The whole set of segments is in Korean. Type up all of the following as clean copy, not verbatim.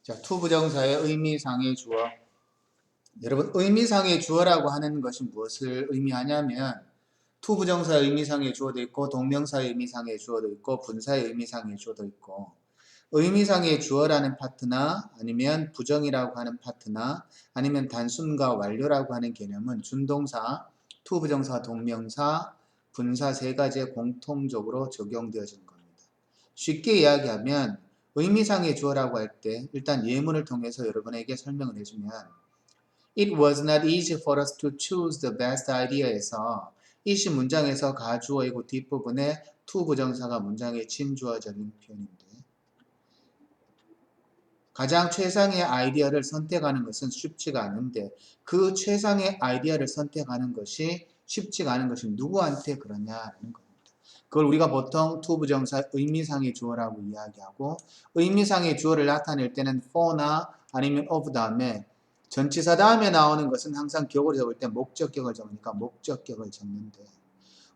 자, 투부정사의 의미상의 주어. 여러분, 의미상의 주어라고 하는 것이 무엇을 의미하냐면 투부정사의 의미상의 주어도 있고 동명사의 의미상의 주어도 있고 분사의 의미상의 주어도 있고 의미상의 주어라는 파트나 아니면 부정이라고 하는 파트나 아니면 단순과 완료라고 하는 개념은 준동사, 투부정사, 동명사, 분사 세 가지에 공통적으로 적용되어지는 겁니다. 쉽게 이야기하면 의미상의 주어라고 할 때 일단 예문을 통해서 여러분에게 설명을 해주면 It was not easy for us to choose the best idea에서 it이 문장에서 가주어이고 뒷부분에 to 부정사가 문장에 진주어적인 표현인데 가장 최상의 아이디어를 선택하는 것은 쉽지가 않은데 그 최상의 아이디어를 선택하는 것이 쉽지가 않은 것이 누구한테 그러냐라는 겁니다. 그걸 우리가 보통 to 부정사 의미상의 주어라고 이야기하고 의미상의 주어를 나타낼 때는 for나 아니면 of 다음에 전치사 다음에 나오는 것은 항상 격을 적을 때 목적격을 적으니까 목적격을 적는데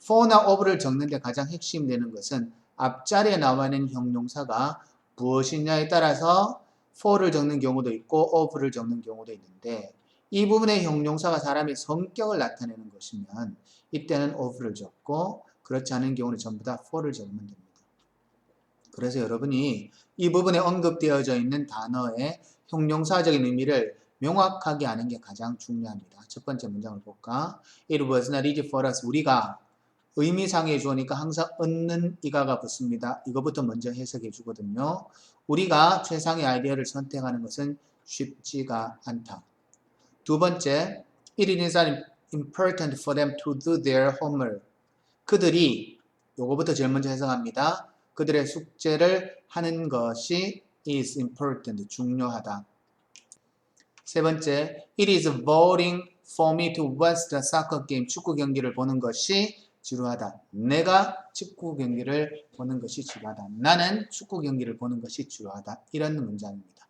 for나 of를 적는데 가장 핵심이 되는 것은 앞자리에 나와 있는 형용사가 무엇이냐에 따라서 for를 적는 경우도 있고 of를 적는 경우도 있는데 이 부분의 형용사가 사람의 성격을 나타내는 것이면 이때는 of를 적고 그렇지 않은 경우는 전부 다 for를 적으면 됩니다. 그래서 여러분이 이 부분에 언급되어져 있는 단어의 형용사적인 의미를 명확하게 아는 게 가장 중요합니다. 첫 번째 문장을 볼까? It was not easy for us. 우리가 의미상의 주어니까 항상 얻는 이가가 붙습니다. 이거부터 먼저 해석해 주거든요. 우리가 최상의 아이디어를 선택하는 것은 쉽지가 않다. 두 번째, it is not important for them to do their homework. 그들이, 요거부터 제일 먼저 해석합니다. 그들의 숙제를 하는 것이 is important, 중요하다. 세 번째, it is boring for me to watch the soccer game, 축구 경기를 보는 것이 지루하다. 내가 축구 경기를 보는 것이 지루하다. 나는 축구 경기를 보는 것이 지루하다. 이런 문장입니다.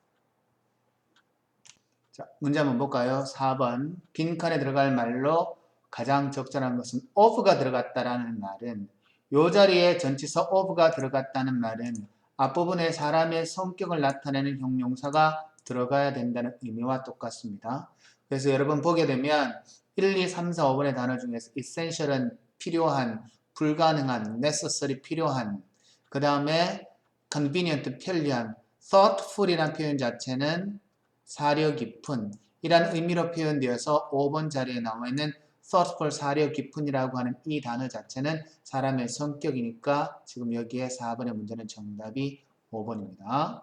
자, 문제 한번 볼까요? 4번. 빈칸에 들어갈 말로 가장 적절한 것은 of가 들어갔다라는 말은 이 자리에 전치사 of가 들어갔다는 말은 앞부분에 사람의 성격을 나타내는 형용사가 들어가야 된다는 의미와 똑같습니다. 그래서 여러분 보게 되면 1, 2, 3, 4, 5번의 단어 중에서 essential은 필요한, 불가능한, necessary 필요한, 그 다음에 convenient 편리한, thoughtful이라는 표현 자체는 사려 깊은 이란 의미로 표현되어서 5번 자리에 나와 있는 thoughtful, 사려 깊은이라고 하는 이 단어 자체는 사람의 성격이니까 지금 여기에 4번의 문제는 정답이 5번입니다.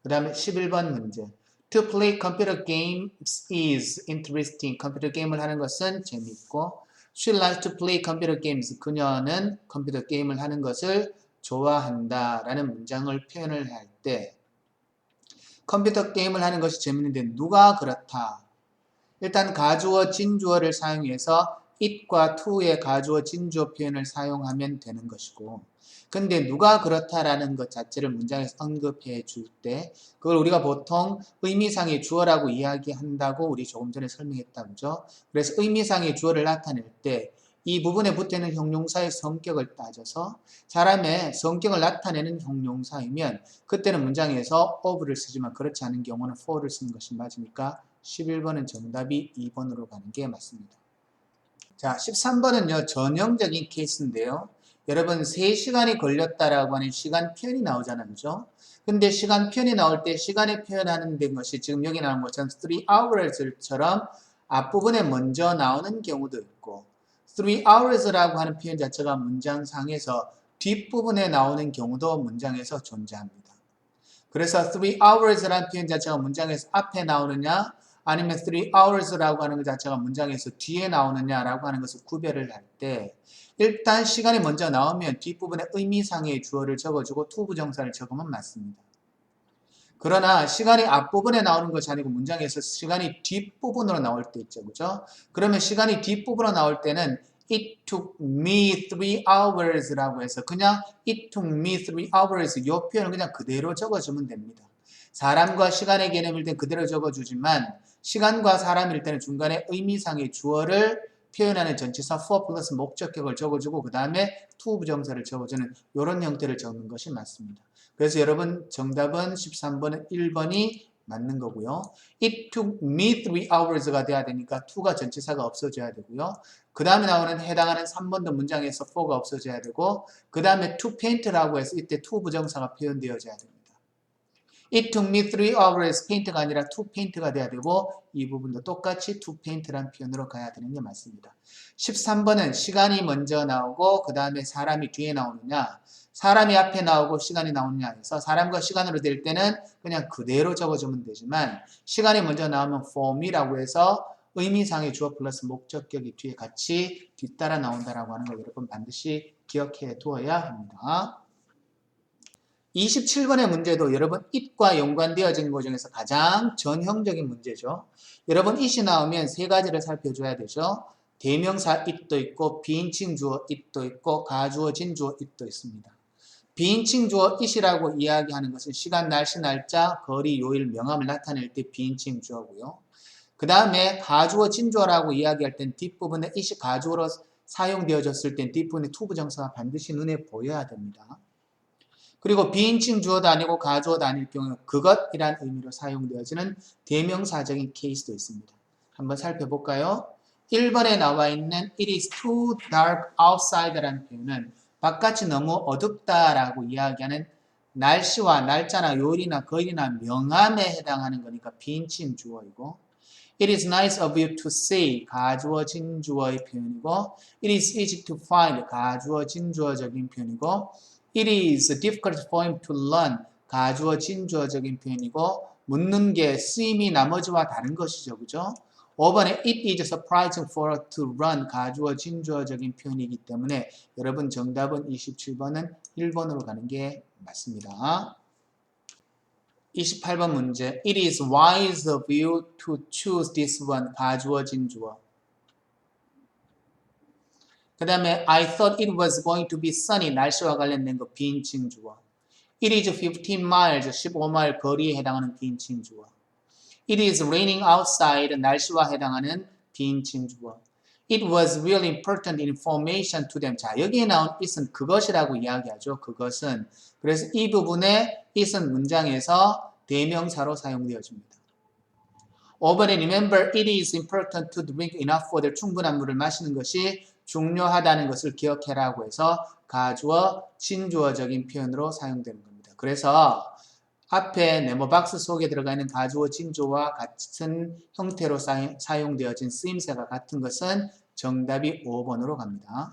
그 다음에 11번 문제. To play computer games is interesting. 컴퓨터 게임을 하는 것은 재밌고 She likes to play computer games. 그녀는 컴퓨터 게임을 하는 것을 좋아한다 라는 문장을 표현을 할 때 컴퓨터 게임을 하는 것이 재밌는데 누가 그렇다? 일단 가주어, 진주어를 사용해서 it과 to의 가주어, 진주어 표현을 사용하면 되는 것이고 근데 누가 그렇다라는 것 자체를 문장에서 언급해 줄 때 그걸 우리가 보통 의미상의 주어라고 이야기한다고 우리 조금 전에 설명했다 그죠? 그래서 의미상의 주어를 나타낼 때 이 부분에 붙어있는 형용사의 성격을 따져서 사람의 성격을 나타내는 형용사이면 그때는 문장에서 of를 쓰지만 그렇지 않은 경우는 for를 쓰는 것이 맞으니까 11번은 정답이 2번으로 가는 게 맞습니다. 자, 13번은요. 전형적인 케이스인데요. 여러분 3시간이 걸렸다라고 하는 시간편이 나오잖아요. 그죠? 근데 시간편이 나올 때 시간에 표현하는 것이 지금 여기 나온 것처럼 3 hours처럼 앞부분에 먼저 나오는 경우도 있고 3 hours라고 하는 표현 자체가 문장상에서 뒷부분에 나오는 경우도 문장에서 존재합니다. 그래서 3 hours라는 표현 자체가 문장에서 앞에 나오느냐 아니면 3 hours라고 하는 것 자체가 문장에서 뒤에 나오느냐라고 하는 것을 구별을 할 때 일단 시간이 먼저 나오면 뒷부분에 의미상의 주어를 적어주고 to 부정사를 적으면 맞습니다. 그러나 시간이 앞부분에 나오는 것이 아니고 문장에서 시간이 뒷부분으로 나올 때 있죠. 그죠? 그러면 시간이 뒷부분으로 나올 때는 It took me 3 hours 라고 해서 그냥 It took me 3 hours 이 표현을 그냥 그대로 적어주면 됩니다. 사람과 시간의 개념일 땐 그대로 적어주지만 시간과 사람일 때는 중간에 의미상의 주어를 표현하는 전치사 for 플러스 목적격을 적어주고 그 다음에 to 부정사를 적어주는 이런 형태를 적는 것이 맞습니다. 그래서 여러분 정답은 13번은 1번이 맞는 거고요. It took me 3 hours가 돼야 되니까 to가 전치사가 없어져야 되고요. 그 다음에 나오는 해당하는 3번도 문장에서 for가 없어져야 되고 그 다음에 to paint라고 해서 이때 to 부정사가 표현되어져야 됩니다. It took me 3 hours paint가 아니라 to paint가 돼야 되고 이 부분도 똑같이 to paint라는 표현으로 가야 되는 게 맞습니다. 13번은 시간이 먼저 나오고 그 다음에 사람이 뒤에 나오느냐 사람이 앞에 나오고 시간이 나오느냐 해서 사람과 시간으로 될 때는 그냥 그대로 적어주면 되지만 시간이 먼저 나오면 for me라고 해서 의미상의 주어 플러스 목적격이 뒤에 같이 뒤따라 나온다라고 하는 걸 여러분 반드시 기억해 두어야 합니다. 27번의 문제도 여러분 it과 연관되어진 것 중에서 가장 전형적인 문제죠. 여러분 it이 나오면 세 가지를 살펴줘야 되죠. 대명사 it도 있고 비인칭 주어 it도 있고 가주어 진주어 it도 있습니다. 비인칭 주어 it이라고 이야기하는 것은 시간, 날씨, 날짜, 거리, 요일, 명암을 나타낼 때 비인칭 주어고요. 그 다음에 가주어 진주어라고 이야기할 땐 뒷부분에 it이 가주어로 사용되어졌을 땐 뒷부분에 to 부정사가 반드시 눈에 보여야 됩니다. 그리고 비인칭 주어도 아니고 가주어도 아닐 경우 그것이란 의미로 사용되어지는 대명사적인 케이스도 있습니다. 한번 살펴볼까요? 1번에 나와 있는 It is too dark outside라는 표현은 바깥이 너무 어둡다라고 이야기하는 날씨와 날짜나 요일이나 거리나 명암에 해당하는 거니까 비인칭 주어이고 It is nice of you to see 가주어 진주어의 표현이고 It is easy to find 가주어 진주어적인 표현이고 It is difficult for him to learn 가주어 진주어적인 표현이고 묻는 게 쓰임이 나머지와 다른 것이죠. 그죠? 5번에 It is surprising for her to run 가주어 진주어적인 표현이기 때문에 여러분 정답은 27번은 1번으로 가는 게 맞습니다. 28번 문제 It is wise of you to choose this one 가주어 진주어 그 다음에 I thought it was going to be sunny 날씨와 관련된 거 비인칭 주어 It is 15 miles 15마일 거리에 해당하는 비인칭 주어 It is raining outside 날씨와 해당하는 비인칭 주어 It was really important information to them 자 여기에 나온 it은 그것이라고 이야기하죠. 그것은 그래서 이 부분에 it은 문장에서 대명사로 사용되어집니다. 5번에 remember it is important to drink enough water 충분한 물을 마시는 것이 중요하다는 것을 기억해라고 해서 가주어 진주어적인 표현으로 사용되는 겁니다. 그래서 앞에 네모박스 속에 들어가 있는 가주어 진주어와 같은 형태로 사용되어진 쓰임새가 같은 것은 정답이 5번으로 갑니다.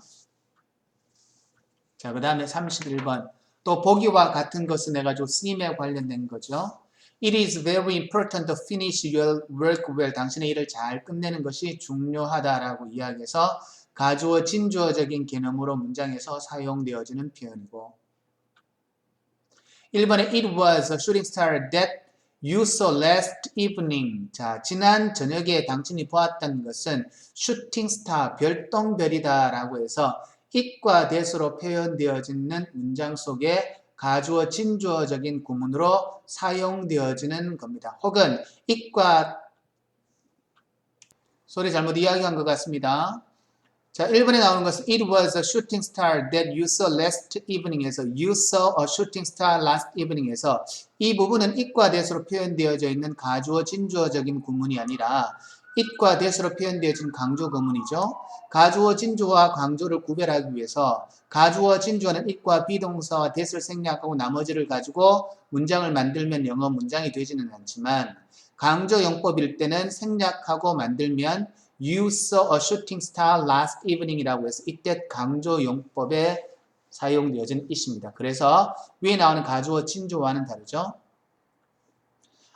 자, 그 다음에 31번 또 보기와 같은 것은 해가지고 쓰임에 관련된 거죠. It is very important to finish your work well. 당신의 일을 잘 끝내는 것이 중요하다라고 이야기해서 가주어 진주어적인 개념으로 문장에서 사용되어지는 표현이고 1번에 It was a shooting star that you saw last evening. 자, 지난 저녁에 당신이 보았다는 것은 슈팅 스타, 별똥별이다 라고 해서 it과 that으로 표현되어지는 문장 속에 가주어 진주어적인 구문으로 사용되어지는 겁니다. 혹은 it과 소리 잘못 이야기한 것 같습니다. 자, 1번에 나오는 것은 It was a shooting star that you saw last evening에서 You saw a shooting star last evening에서 이 부분은 it과 that으로 표현되어져 있는 가주어 진주어적인 구문이 아니라 it과 that으로 표현되어진 강조 구문이죠. 가주어 진주어와 강조를 구별하기 위해서 가주어 진주어는 it과 비동사와 that을 생략하고 나머지를 가지고 문장을 만들면 영어 문장이 되지는 않지만 강조 용법일 때는 생략하고 만들면 You saw a shooting star last evening 이라고 해서 이때 강조 용법에 사용되어진 it입니다. 그래서 위에 나오는 가주어 진주어와는 다르죠.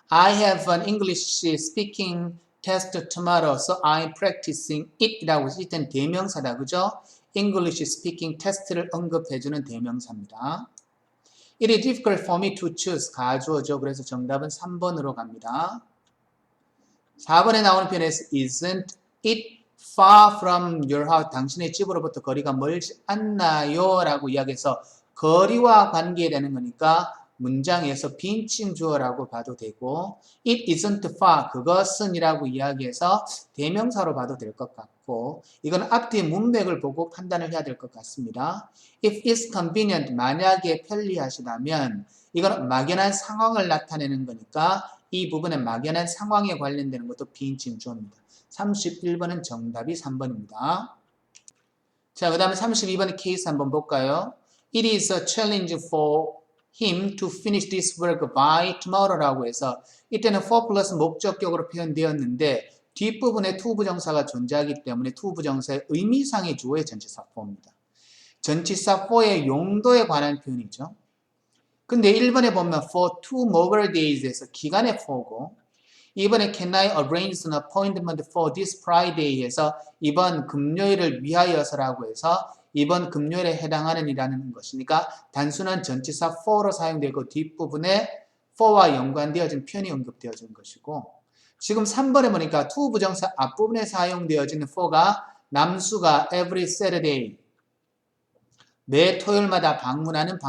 I have an English speaking test tomorrow, so I'm practicing it 이라고 해서 이때는 대명사다. 그죠? English speaking test를 언급해주는 대명사입니다. It is difficult for me to choose 가주어죠. 그래서 정답은 3번으로 갑니다. 4번에 나오는 표현에서 isn't it far from your house 당신의 집으로부터 거리가 멀지 않나요? 라고 이야기해서 거리와 관계되는 거니까 문장에서 빈칭 주어라고 봐도 되고 it isn't far 그것은 이라고 이야기해서 대명사로 봐도 될 것 같고 이건 앞뒤 문맥을 보고 판단을 해야 될 것 같습니다. If it's convenient 만약에 편리하시다면 이건 막연한 상황을 나타내는 거니까 이 부분은 막연한 상황에 관련되는 것도 빈칭 주어입니다. 31번은 정답이 3번입니다. 자, 그 다음에 32번의 케이스 한번 볼까요? It is a challenge for him to finish this work by tomorrow라고 해서 이때는 for 플러스 목적격으로 표현되었는데 뒷부분에 to 부정사가 존재하기 때문에 to 부정사의 의미상의 주어의 전치사 for입니다. 전치사 for의 용도에 관한 표현이죠. 근데 1번에 보면 for 2 mobile days에서 기간의 for고 이번에 can I arrange an appointment for this Friday에서 이번 금요일을 위하여서라고 해서 이번 금요일에 해당하는 이라는 것이니까 단순한 전치사 for로 사용되고 뒷부분에 for와 연관되어진 표현이 언급되어진 것이고 지금 3번에 보니까 to 부정사 앞부분에 사용되어지는 for가 남수가 every Saturday 매 토요일마다 방문하는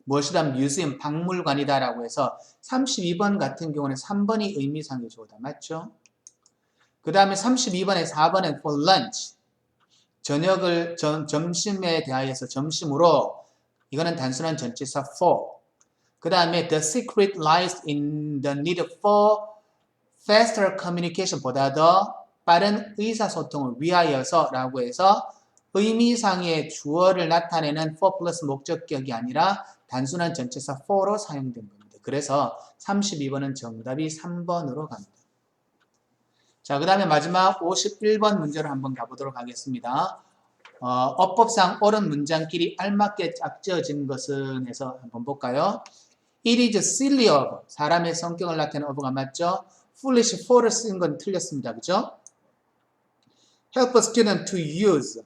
무엇이다 뮤지엄 박물관이다라고 해서 32번 같은 경우는 3번이 의미상의 주어다. 맞죠? 그 다음에 32번에 4번은 for lunch 저녁을 점심에 대하여서 점심으로 이거는 단순한 전치사 for 그 다음에 the secret lies in the need for faster communication 보다 더 빠른 의사소통을 위하여서 라고 해서 의미상의 주어를 나타내는 for 플러스 목적격이 아니라 단순한 전치사 for로 사용된 겁니다. 그래서 32번은 정답이 3번으로 갑니다. 자, 그 다음에 마지막 51번 문제로 한번 가보도록 하겠습니다. 어법상 옳은 문장끼리 알맞게 짝지어진 것은 해서 한번 볼까요? It is silly of 사람의 성격을 나타내는 어부가 맞죠? foolish for를 쓴 건 틀렸습니다. 그죠? help a student to use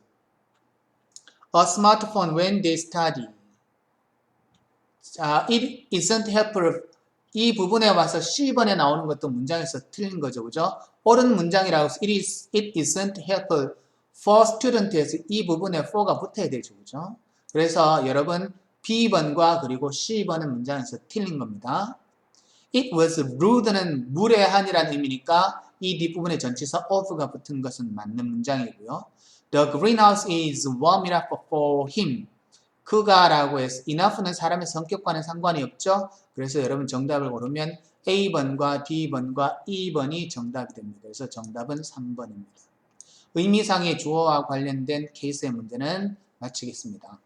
a smartphone when they study. 자, it isn't helpful. 이 부분에 와서 C번에 나오는 것도 문장에서 틀린 거죠. 그죠? 옳은 문장이라고 해서 it isn't helpful for student에서 이 부분에 for가 붙어야 되죠. 그죠? 그래서 여러분 B번과 그리고 C번은 문장에서 틀린 겁니다. It was rude는 무례한이라는 의미니까 이 뒷부분에 전치사 of가 붙은 것은 맞는 문장이고요. The greenhouse is warm enough for him. 그가 라고 해서 enough는 사람의 성격과는 상관이 없죠. 그래서 여러분 정답을 고르면 A번과 D번과 E번이 정답이 됩니다. 그래서 정답은 3번입니다. 의미상의 주어와 관련된 케이스의 문제는 마치겠습니다.